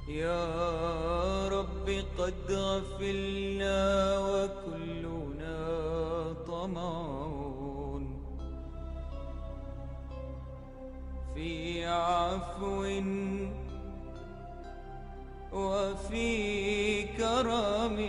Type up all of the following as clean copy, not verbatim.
يا رب قد غفلنا وكلنا طمع في عفو وفي كرم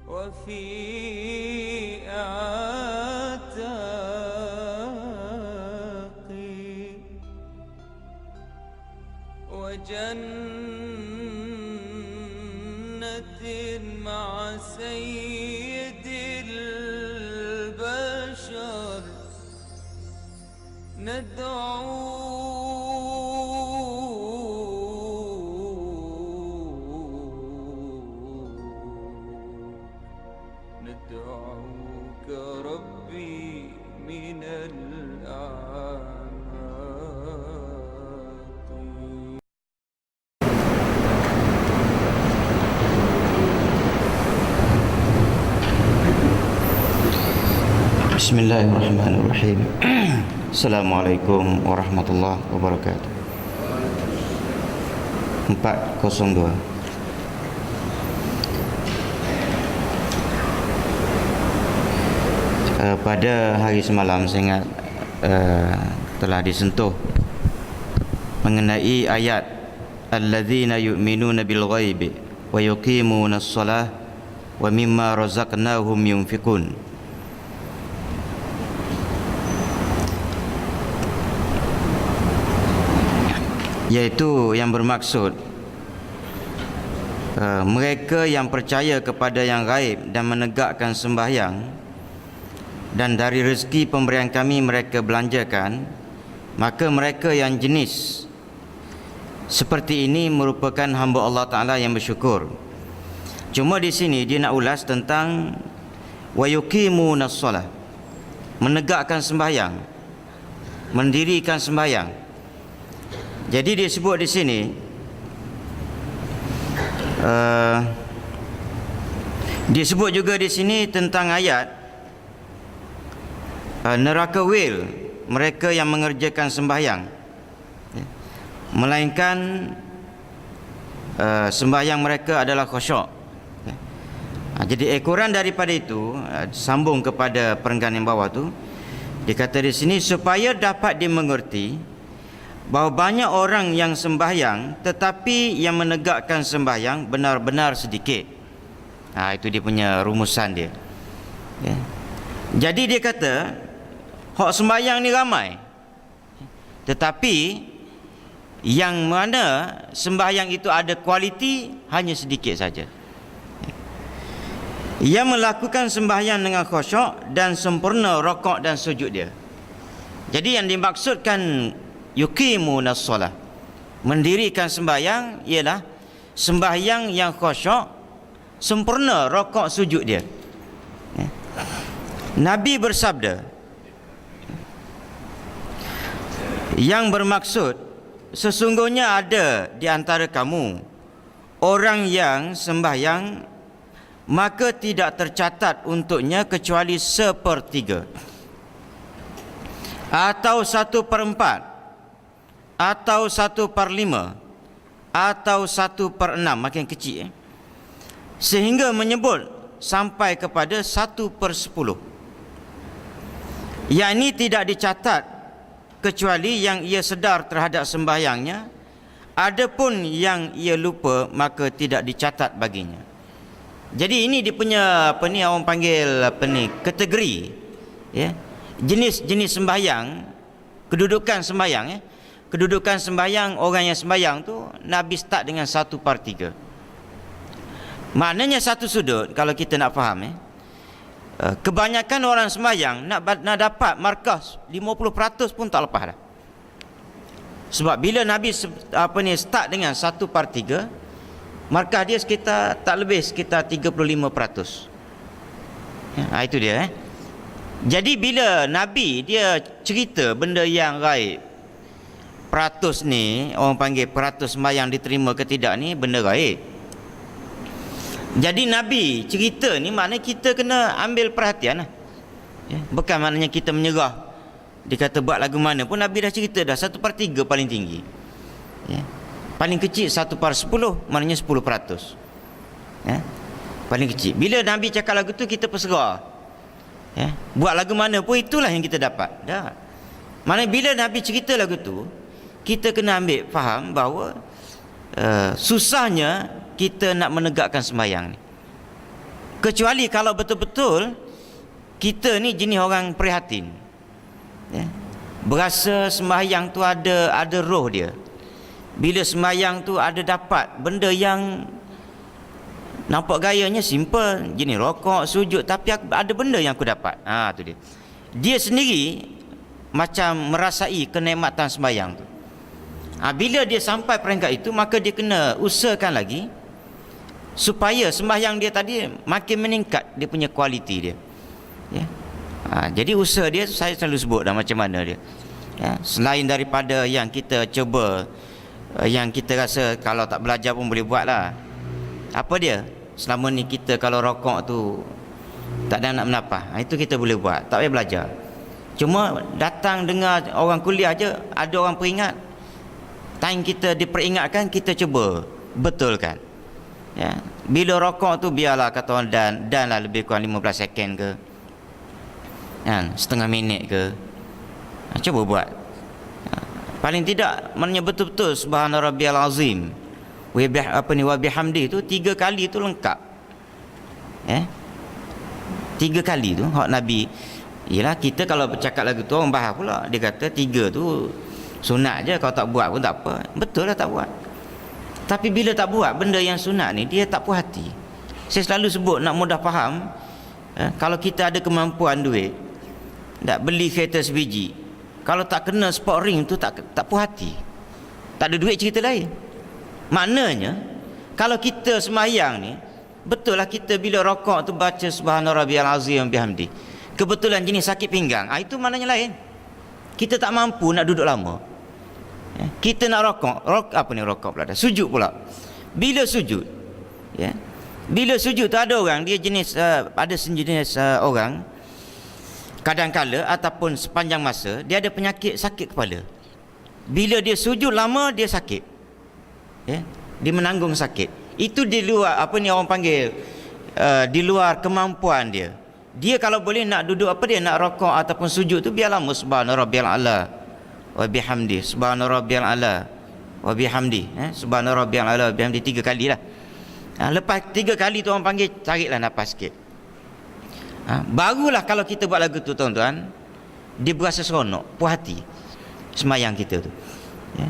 وفي عتاق وجنة مع سيد البشر ندعوك ربي من الأعماق. Bismillahirrahmanirrahim. Assalamualaikum warahmatullahi wabarakatuh. 402. Pada hari semalam saya ingat telah disentuh mengenai ayat alladzina yu'minuna bil ghaibi wa yuqimuna as-salah wa mimma razaqnahum yunfiqun. Yaitu yang bermaksud mereka yang percaya kepada yang gaib dan menegakkan sembahyang, dan dari rezeki pemberian kami mereka belanjakan, maka mereka yang jenis seperti ini merupakan hamba Allah Ta'ala yang bersyukur. Cuma di sini dia nak ulas tentang wa yuqimunas salah, menegakkan sembahyang, mendirikan sembahyang. Jadi dia sebut di sini disebut juga di sini tentang ayat neraka wil mereka yang mengerjakan sembahyang, melainkan sembahyang mereka adalah khusyuk. Jadi ekoran daripada itu sambung kepada perenggan yang bawah tu, dikata di sini supaya dapat dimengerti bahawa banyak orang yang sembahyang tetapi yang menegakkan sembahyang benar-benar sedikit. Itu dia punya rumusan dia. Jadi dia kata hak sembahyang ni ramai, tetapi yang mana sembahyang itu ada kualiti hanya sedikit saja. Ia melakukan sembahyang dengan khusyuk dan sempurna rakaat dan sujud dia. Jadi yang dimaksudkan yuqimunas solah, mendirikan sembahyang, ialah sembahyang yang khusyuk, sempurna rakaat sujud dia. Nabi bersabda, yang bermaksud sesungguhnya ada di antara kamu orang yang sembahyang maka tidak tercatat untuknya kecuali 1/3 atau 1/4 atau 1/5 atau 1/6, makin kecil sehingga menyebut sampai kepada 1/10, yakni tidak dicatat kecuali yang ia sedar terhadap sembahyangnya, adapun yang ia lupa maka tidak dicatat baginya. Jadi ini dia punya orang panggil kategori, jenis-jenis sembahyang, kedudukan sembahyang. Kedudukan sembahyang orang yang sembahyang tu Nabi start dengan 1/3. Maknanya satu sudut, kalau kita nak faham, kebanyakan orang sembahyang nak dapat markah 50% pun tak lepas dah. Sebab bila Nabi start dengan 1/3, markah dia sekitar tak lebih sekitar 35%. Itu dia. Jadi bila Nabi dia cerita benda yang gaib, peratus ni orang panggil peratus sembahyang diterima ke tidak ni benda gaib. Jadi Nabi cerita ni maknanya kita kena ambil perhatian lah. Bukan maknanya kita menyerah. Dia kata buat lagu mana pun Nabi dah cerita dah 1/3 paling tinggi. Paling kecil 1/10, maknanya 10%. Ya? Paling kecil. Bila Nabi cakap lagu tu, kita perserah. Ya? Buat lagu mana pun itulah yang kita dapat. Dah. Mana bila Nabi cerita lagu tu, kita kena ambil faham bahawa susahnya kita nak menegakkan sembahyang ni. Kecuali kalau betul-betul kita ni jenis orang prihatin. Ya? Berasa sembahyang tu ada roh dia. Bila sembahyang tu ada dapat benda yang nampak gayanya simple, jenis rokok, sujud, tapi ada benda yang aku dapat. Tu dia. Dia sendiri macam merasai kenikmatan sembahyang tu. Bila dia sampai peringkat itu, maka dia kena usahakan lagi supaya sembahyang dia tadi makin meningkat dia punya kualiti dia. Ya. Jadi usaha dia saya selalu sebut dah macam mana dia. Ya. Selain daripada yang kita cuba, yang kita rasa kalau tak belajar pun boleh buat lah. Apa dia? Selama ni kita kalau rokok tu tak ada nak menapah, itu kita boleh buat, tak payah belajar. Cuma datang dengar orang kuliah je, ada orang peringat, time kita diperingatkan, kita cuba betulkan. Ya. Bila rokok tu biarlah kata orang dan lah lebih kurang 15 second ke, setengah minit ke, cuba buat. Paling tidak maknanya betul-betul subhana rabbiyal azim wa bihamdi tu 3 kali tu lengkap. 3 kali tu hak Nabi. Yalah, kita kalau bercakap lagu tu orang bahas pula, dia kata 3 tu sunat je, kalau tak buat pun tak apa. Betul lah tak buat. Tapi bila tak buat benda yang sunat ni, dia tak puas hati. Saya selalu sebut nak mudah faham, kalau kita ada kemampuan duit, nak beli kereta sebiji, kalau tak kena sport ring tu tak puas hati. Tak ada duit, cerita lain. Maknanya kalau kita sembahyang ni, betul lah kita bila rokok tu baca subhana rabbiyal azim bihamdi, kebetulan jenis sakit pinggang, itu maknanya lain. Kita tak mampu nak duduk lama. Kita nak rokok pula dah. Sujud pula. Bila sujud, ya. Bila sujud tu ada orang dia jenis ada sejenis orang kadang-kala ataupun sepanjang masa dia ada penyakit sakit kepala. Bila dia sujud lama dia sakit. Ya. Dia menanggung sakit. Itu di luar orang panggil di luar kemampuan dia. Dia kalau boleh nak duduk nak rokok ataupun sujud tu biar lama subhana rabbiyal a'la wa bihamdi, subhana rabbiyal a'la wa bihamdi, subhana rabbiyal a'la wa bihamdi 3 kali lah. Lepas 3 kali tu orang panggil tariklah nafas sikit. Barulah kalau kita buat lagu tu tuan-tuan, dia berasa seronok, puas hati sembahyang kita tu. Ya.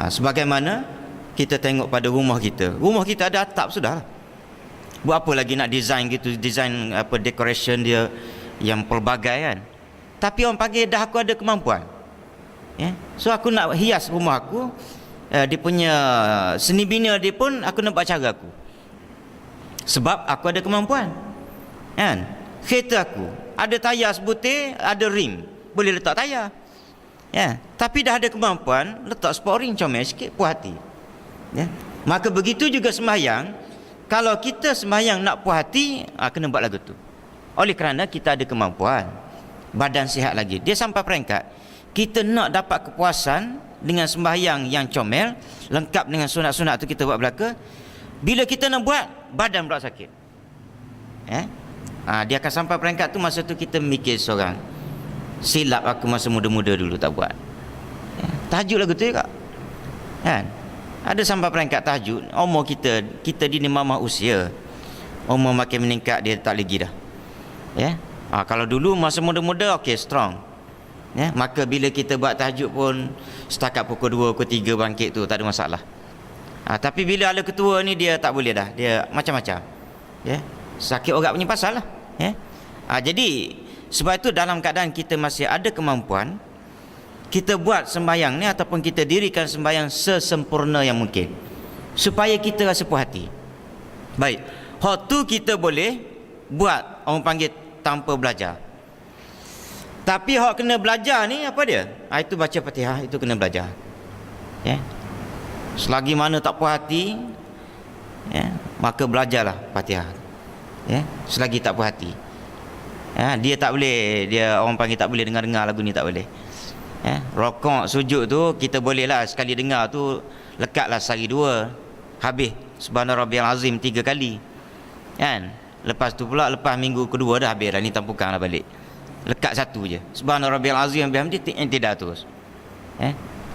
Sebagaimana kita tengok pada rumah kita ada atap sudah lah. Buat apa lagi nak design gitu, design decoration dia yang pelbagai kan. Tapi orang panggil dah aku ada kemampuan. Ya. So aku nak hias rumah aku, dia punya seni bina dia pun aku nak buat cara aku. Sebab aku ada kemampuan. Kan? Kereta aku ada tayar sebutir, ada rim, boleh letak tayar. Ya. Tapi dah ada kemampuan, letak sport rim comel sikit, puas hati. Ya. Maka begitu juga sembahyang. Kalau kita sembahyang nak puas hati, kena buat lagu tu. Oleh kerana kita ada kemampuan, badan sihat lagi. Dia sampai peringkat kita nak dapat kepuasan dengan sembahyang yang comel, lengkap dengan sunat-sunat tu kita buat belaka. Bila kita nak buat, badan pula sakit. Dia akan sampai peringkat tu, masa tu kita mikir seorang, silap aku masa muda-muda dulu tak buat. Tahajud lagu tu juga. Kan? Ada sampai peringkat tahajud, umur kita di mamah usia, umur makin meningkat dia tak lagi dah. Ya. Kalau dulu masa muda-muda okey, strong. Ya, maka bila kita buat tahajud pun setakat pukul 2, pukul 3 bangkit tu tak ada masalah. Tapi bila ala ketua ni dia tak boleh dah, dia macam-macam. Ya. Sakit orat punya pasal lah. Ya. Jadi sebab itu dalam keadaan kita masih ada kemampuan, kita buat sembahyang ni ataupun kita dirikan sembahyang sesempurna yang mungkin supaya kita rasa puas hati. Baik, hak tu kita boleh buat, orang panggil tanpa belajar. Tapi hak kena belajar ni apa dia? Itu baca Fatihah, itu kena belajar. Ya. Selagi mana tak puas hati, ya, maka belajarlah Fatihah. Ya, selagi tak puas hati. Ya, dia tak boleh, dia orang panggil tak boleh dengar-dengar lagu ni, tak boleh. Rokok sujud tu kita bolehlah sekali dengar tu lekatlah sehari dua, habis subhana rabbiyal azim 3 kali kan. Lepas tu pula lepas minggu kedua dah habis dah, ni tampukang lah balik, lekat satu je subhana rabbiyal azim bihamdi, tidak terus.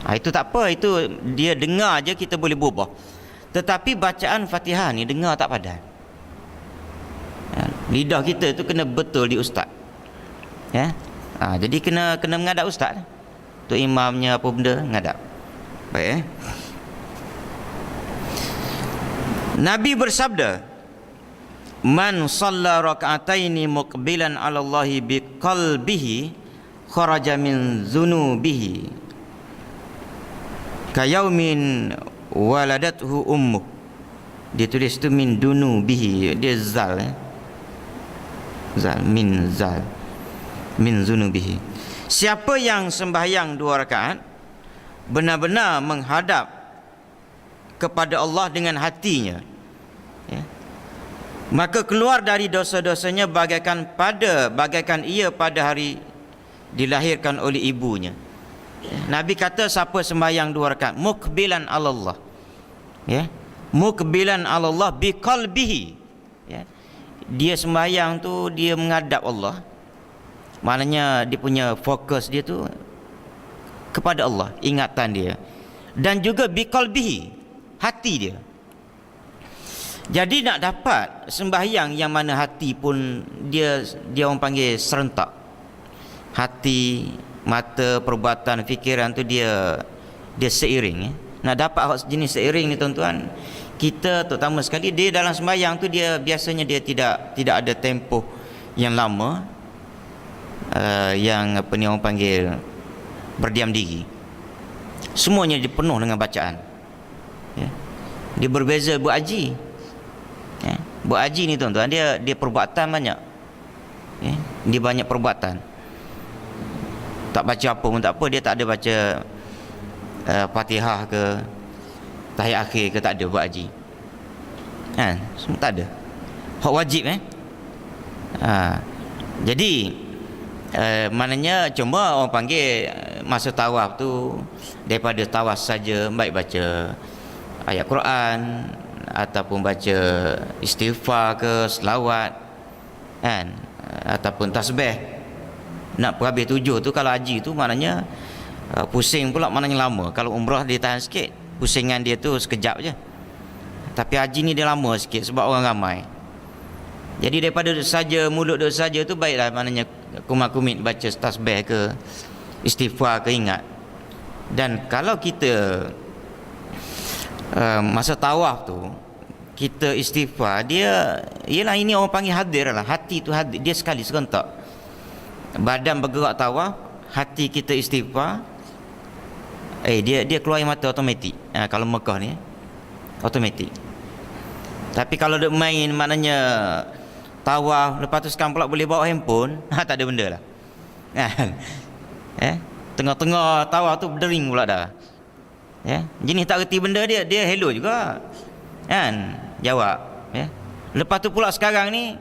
Itu tak apa, itu dia dengar je kita boleh berubah. Tetapi bacaan Fatihah ni dengar tak padan. Lidah kita tu kena betul di ustaz. Jadi kena mengadap ustaz tu, imamnya apa benda ngadap. Baik. Nabi bersabda, man shalla rak'ataini muqbilan 'ala Allah biqalbihi kharaja min dzunubihi kayaumin waladathu ummuh. Dia tulis tu min dunubihi, dia zal, zal min zunubihi. Siapa yang sembahyang 2 rakaat benar-benar menghadap kepada Allah dengan hatinya, maka keluar dari dosa-dosanya bagaikan ia pada hari dilahirkan oleh ibunya. Nabi kata siapa sembahyang 2 rakaat muqbilan 'ala Allah, muqbilan 'ala Allah biqalbihi, dia sembahyang tu dia menghadap Allah, maknanya dia punya fokus dia tu kepada Allah, ingatan dia, dan juga biqalbihi, hati dia. Jadi nak dapat sembahyang yang mana hati pun dia orang panggil serentak, hati, mata, perbuatan, fikiran tu dia seiring. Nak dapat jenis seiring ni tuan-tuan, kita terutama sekali dia dalam sembahyang tu dia biasanya dia tidak ada tempoh yang lama, yang apa ni orang panggil berdiam diri. Semuanya dipenuh dengan bacaan. Dia berbeza buat haji. Buat haji ni tuan-tuan, dia perbuatan banyak. Dia banyak perbuatan. Tak baca apa pun tak apa, dia tak ada baca Fatihah ke tahiyat akhir ke, tak ada buat haji. Semua tak ada. Hak wajib Jadi maknanya cuma orang panggil masa tawaf tu, daripada tawaf saja baik baca ayat Quran ataupun baca istighfar ke, selawat ataupun tasbih. Nak perhabis 7 tu kalau haji tu maknanya pusing pula, maknanya lama. Kalau umrah dia tahan sikit, pusingan dia tu sekejap je. Tapi haji ni dia lama sikit sebab orang ramai. Jadi daripada saja mulut saja tu baiklah, maknanya kumat-kumit baca tasbih ke, istighfar ke, ingat. Dan kalau kita masa tawaf tu kita istighfar, dia ialah ini orang panggil hadir lah, hati tu hadir, dia sekali serentak. Badan bergerak tawaf, hati kita istighfar, dia keluar air mata automatik. Kalau Mekah ni automatik. Tapi kalau duk main maknanya tawaf, lepas tu sekarang pula boleh bawa handphone, tak ada benda lah. Tengah-tengah tawaf tu berdering pula dah. Jenis tak reti benda dia hello juga. Jawab. Lepas tu pula sekarang ni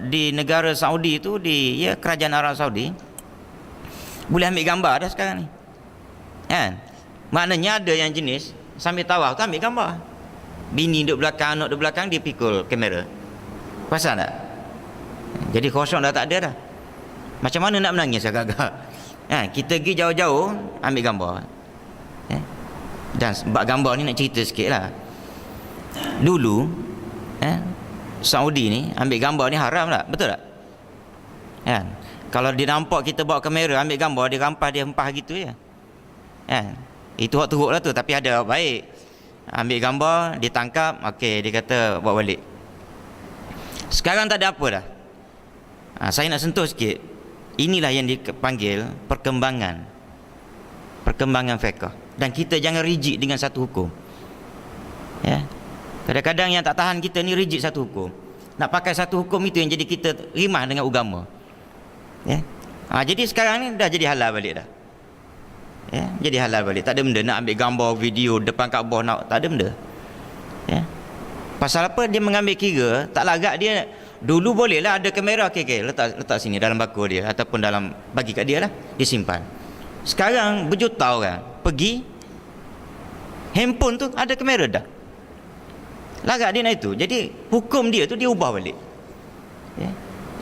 di negara Saudi tu, di kerajaan Arab Saudi, boleh ambil gambar dah sekarang ni. Maknanya ada yang jenis sambil tawaf tu ambil gambar. Bini duduk belakang, anak duduk belakang, dia pikul kamera. Pasal tak? Jadi kosong dah, tak ada dah. Macam mana nak menangis agak-agak? Kita pergi jauh-jauh ambil gambar. Dan bab gambar ni nak cerita sikit lah. Dulu Saudi ni ambil gambar ni haram tak? Betul tak? Kalau dia nampak kita bawa kamera ambil gambar, dia rampas, dia hempah gitu je. Itu hak teruk lah tu. Tapi ada baik, ambil gambar, dia tangkap, okey, dia kata bawa balik. Sekarang tak ada apa dah. Saya nak sentuh sikit. Inilah yang dipanggil perkembangan fiqh. Dan kita jangan rigid dengan satu hukum. Kadang-kadang yang tak tahan kita ni rigid satu hukum. Nak pakai satu hukum itu yang jadi kita rimah dengan agama. Jadi sekarang ni dah jadi halal balik dah. Jadi halal balik. Tak ada benda nak ambil gambar, video depan Kaabah, tak ada benda. Pasal apa? Dia mengambil kira, tak lagak dia Dulu bolehlah ada kamera, okey, letak sini dalam bako dia ataupun dalam, bagi kat dia lah, dia simpan. Sekarang berjuta orang pergi, handphone tu ada kamera dah. Larat dia nak itu. Jadi hukum dia tu dia ubah balik. Ya.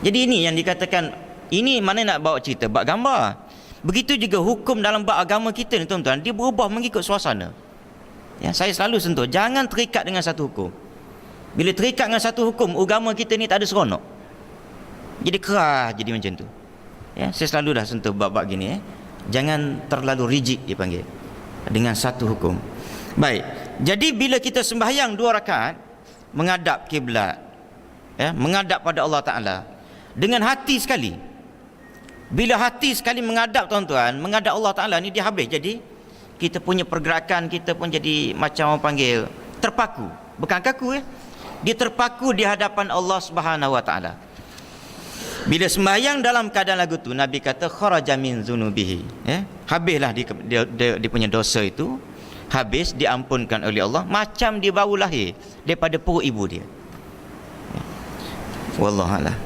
Jadi ini yang dikatakan, ini mana nak bawa cerita, bab gambar. Begitu juga hukum dalam bab agama kita ni tuan-tuan, dia berubah mengikut suasana. Ya, saya selalu sentuh, jangan terikat dengan satu hukum. Bila terikat dengan satu hukum, agama kita ni tak ada seronok. Jadi keras jadi macam tu. Ya, saya selalu dah sentuh bab-bab gini. Jangan terlalu rigid dipanggil dengan satu hukum. Baik. Jadi bila kita sembahyang 2 rakaat menghadap kiblat, ya, menghadap pada Allah Taala dengan hati sekali. Bila hati sekali menghadap tuan-tuan, menghadap Allah Taala ni dia habis. Jadi kita punya pergerakan kita pun jadi macam orang panggil terpaku, bukan kaku ya. Dia terpaku di hadapan Allah Subhanahu Wa Taala. Bila sembahyang dalam keadaan lagu tu, Nabi kata kharaja min zunubihi, ya, habislah dia punya dosa itu, habis diampunkan oleh Allah macam dia baru lahir daripada perut ibu dia. Ya. Wallahu a'lam.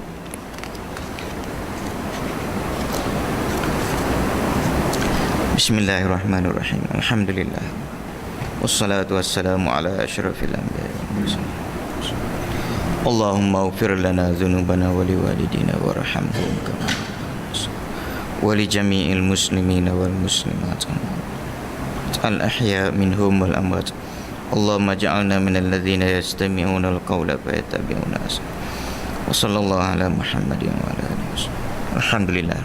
Bismillahirrahmanirrahim. Alhamdulillah. Wassalatu wassalamu ala asyrafil anbiya'i wal mursalin. Allahumma ighfir lana dhunubana wa liwalidina warhamhum kama wa li jami'il muslimina wal muslimat al ahya minhum wal amwat. Allahumma ja'alna minal ladzina yastami'una al-qawla fayattabi'una ahsana. Wa sallallahu ala Muhammadin wa ala alihi wasallam. Alhamdulillah.